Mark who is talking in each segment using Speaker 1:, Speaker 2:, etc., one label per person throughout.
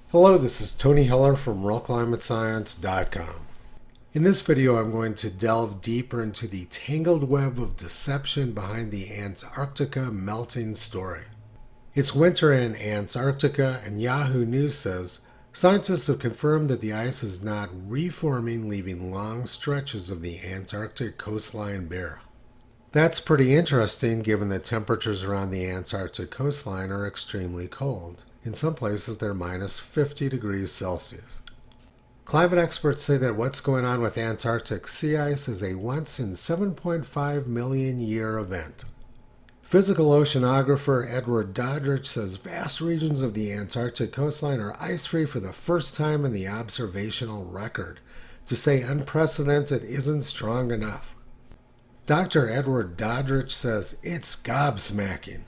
Speaker 1: Hello, this is Tony Heller from RealClimateScience.com. In this video, I'm going to delve deeper into the tangled web of deception behind the Antarctica melting story. It's winter in Antarctica, and Yahoo News says scientists have confirmed that the ice is not reforming, leaving long stretches of the Antarctic coastline bare. That's pretty interesting given that temperatures around the Antarctic coastline are extremely cold. In some places, they're minus 50 degrees Celsius. Climate experts say that what's going on with Antarctic sea ice is a once in 7.5 million year event. Physical oceanographer Edward Doddridge says vast regions of the Antarctic coastline are ice-free for the first time in the observational record. To say unprecedented isn't strong enough. Dr. Edward Doddridge says it's gobsmacking.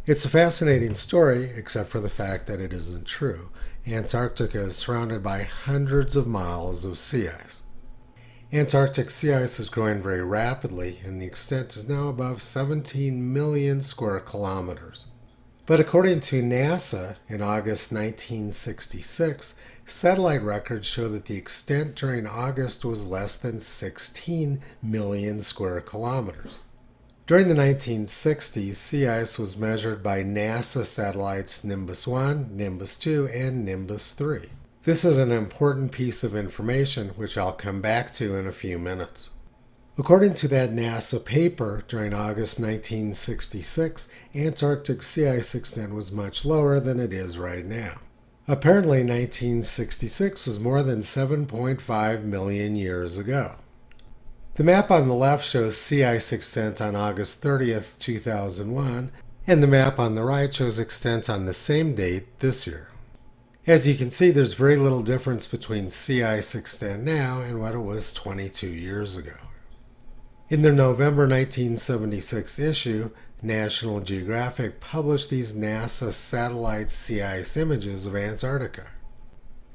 Speaker 1: It's a fascinating story, except for the fact that it isn't true. Antarctica is surrounded by hundreds of miles of sea ice. Antarctic sea ice is growing very rapidly, and the extent is now above 17 million square kilometers. But according to NASA, in August 1966, satellite records show that the extent during August was less than 16 million square kilometers. During the 1960s, sea ice was measured by NASA satellites Nimbus 1, Nimbus 2, and Nimbus 3. This is an important piece of information which I'll come back to in a few minutes. According to that NASA paper, during August 1966, Antarctic sea ice extent was much lower than it is right now. Apparently, 1966 was more than 7.5 million years ago. The map on the left shows sea ice extent on August 30th, 2001, and the map on the right shows extent on the same date this year. As you can see, there's very little difference between sea ice extent now and what it was 22 years ago. In their November 1976 issue, National Geographic published these NASA satellite sea ice images of Antarctica.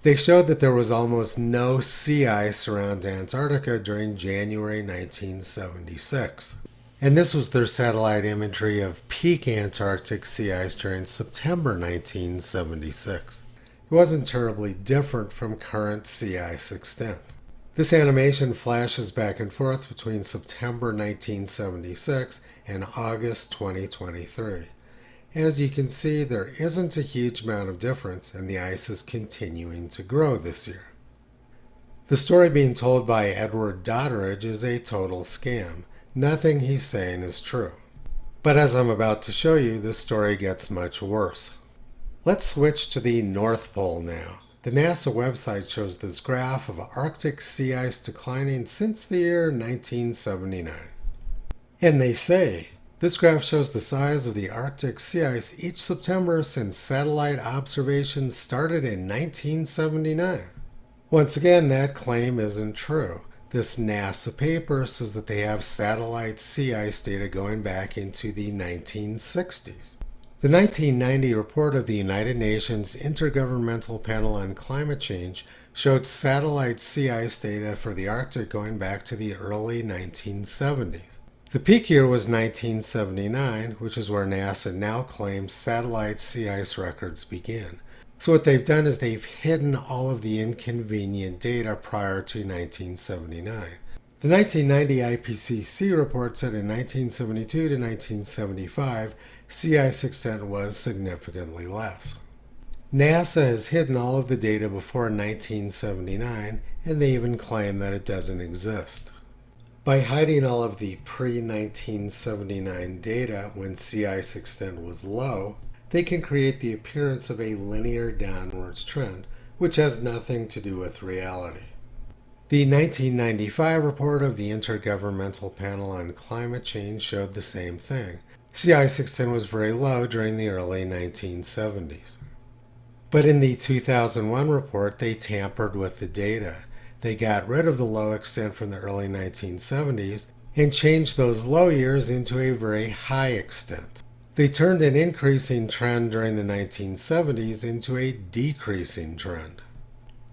Speaker 1: They showed that there was almost no sea ice around Antarctica during January 1976. And this was their satellite imagery of peak Antarctic sea ice during September 1976. It wasn't terribly different from current sea ice extent. This animation flashes back and forth between September 1976 and August 2023. As you can see, there isn't a huge amount of difference, and the ice is continuing to grow this year. The story being told by Edward Doddridge is a total scam. Nothing he's saying is true. But as I'm about to show you, this story gets much worse. Let's switch to the North Pole now. The NASA website shows this graph of Arctic sea ice declining since the year 1979. And they say, this graph shows the size of the Arctic sea ice each September since satellite observations started in 1979. Once again, that claim isn't true. This NASA paper says that they have satellite sea ice data going back into the 1960s. The 1990 report of the United Nations Intergovernmental Panel on Climate Change showed satellite sea ice data for the Arctic going back to the early 1970s. The peak year was 1979, which is where NASA now claims satellite sea ice records begin. So what they've done is they've hidden all of the inconvenient data prior to 1979. The 1990 IPCC report said in 1972 to 1975, sea ice extent was significantly less. NASA has hidden all of the data before 1979, and they even claim that it doesn't exist. By hiding all of the pre-1979 data when sea ice extent was low, they can create the appearance of a linear downwards trend, which has nothing to do with reality. The 1995 report of the Intergovernmental Panel on Climate Change showed the same thing. Sea ice extent was very low during the early 1970s. But in the 2001 report, they tampered with the data. They got rid of the low extent from the early 1970s and changed those low years into a very high extent. They turned an increasing trend during the 1970s into a decreasing trend.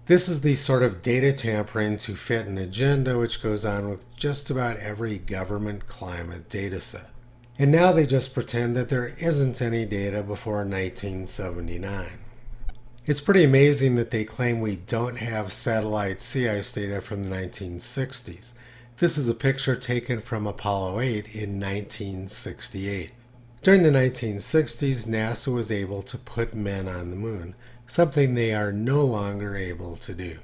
Speaker 1: This is the sort of data tampering to fit an agenda which goes on with just about every government climate data set. And now they just pretend that there isn't any data before 1979. It's pretty amazing that they claim we don't have satellite sea ice data from the 1960s. This is a picture taken from Apollo 8 in 1968. During the 1960s, NASA was able to put men on the moon, something they are no longer able to do.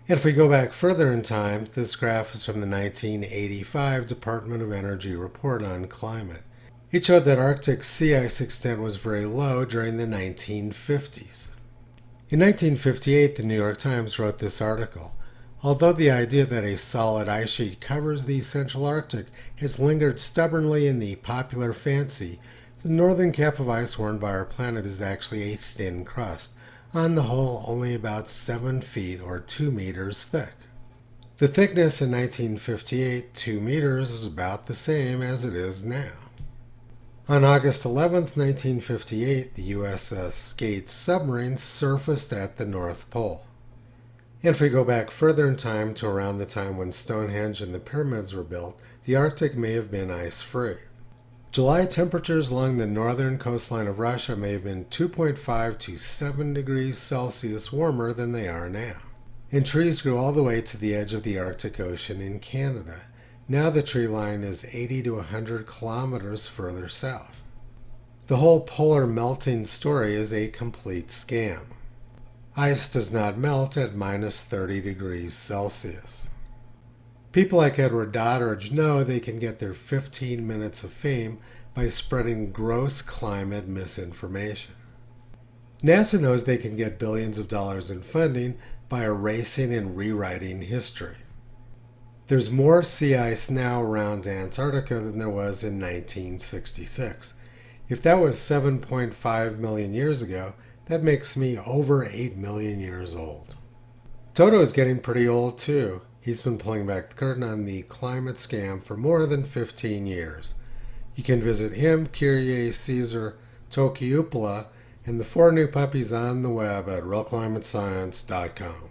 Speaker 1: And if we go back further in time, this graph is from the 1985 Department of Energy report on climate. It showed that Arctic sea ice extent was very low during the 1950s. In 1958, the New York Times wrote this article. Although the idea that a solid ice sheet covers the central Arctic has lingered stubbornly in the popular fancy, the northern cap of ice worn by our planet is actually a thin crust, on the whole only about 7 feet or 2 meters thick. The thickness in 1958, 2 meters, is about the same as it is now. On August 11, 1958, the USS Gates submarine surfaced at the North Pole. And if we go back further in time to around the time when Stonehenge and the pyramids were built, the Arctic may have been ice-free. July temperatures along the northern coastline of Russia may have been 2.5 to 7 degrees Celsius warmer than they are now. And trees grew all the way to the edge of the Arctic Ocean in Canada. Now the tree line is 80 to 100 kilometers further south. The whole polar melting story is a complete scam. Ice does not melt at minus 30 degrees Celsius. People like Edward Doddridge know they can get their 15 minutes of fame by spreading gross climate misinformation. NASA knows they can get billions of dollars in funding by erasing and rewriting history. There's more sea ice now around Antarctica than there was in 1966. If that was 7.5 million years ago, that makes me over 8 million years old. Toto is getting pretty old too. He's been pulling back the curtain on the climate scam for more than 15 years. You can visit him, Kyrie, Caesar, Toki Upala, and the 4 new puppies on the web at realclimatescience.com.